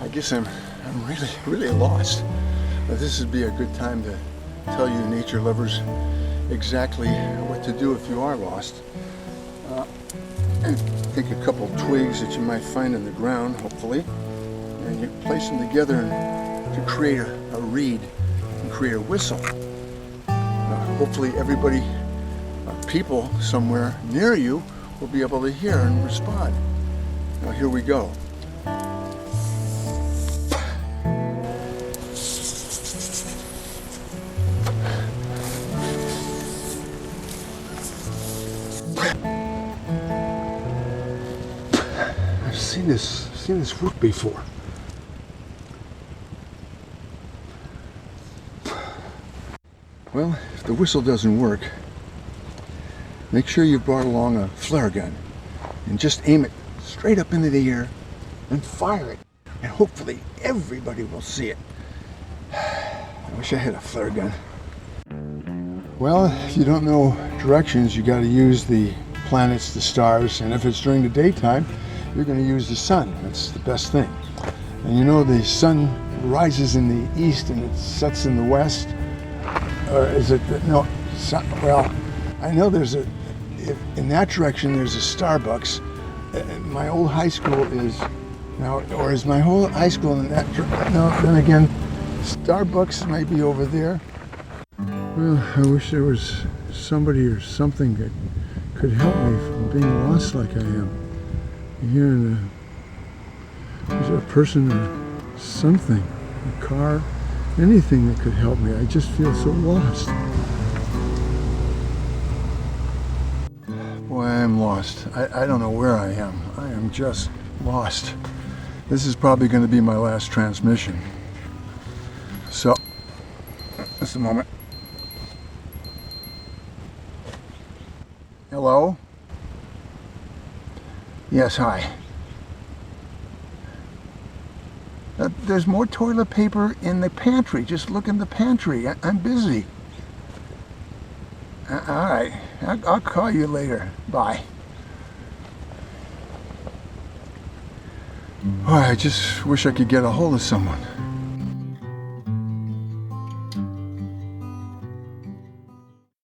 I guess I'm really lost. But this would be a good time to tell you nature lovers exactly what to do if you are lost. And take a couple twigs that you might find in the ground, hopefully, and you place them together to create a reed and create a whistle. Hopefully everybody, people somewhere near you will be able to hear and respond. Now here we go. I've seen this work before. Well, if the whistle doesn't work, make sure you've brought along a flare gun and just aim it straight up into the air and fire it, and hopefully everybody will see it. I wish I had a flare gun. Well, if you don't know directions, you got to use the planets, the stars, and if it's during the daytime, you're going to use the sun. That's the best thing. And you know the sun rises in the east and it sets in the west. Or is it, no, well, I know in that direction there's a Starbucks. My old high school is now, or is my whole high school in that, no, then again, Starbucks might be over there. Well, I wish there was somebody or something that could help me from being lost like I am. Here there's a person or something, a car, anything that could help me. I just feel so lost. Boy, I am lost. I don't know where I am. I am just lost. This is probably going to be my last transmission. So, just a moment. Hello? Yes, hi. There's more toilet paper in the pantry. Just look in the pantry. I'm busy. All right. I'll call you later. Bye. Oh, I just wish I could get a hold of someone.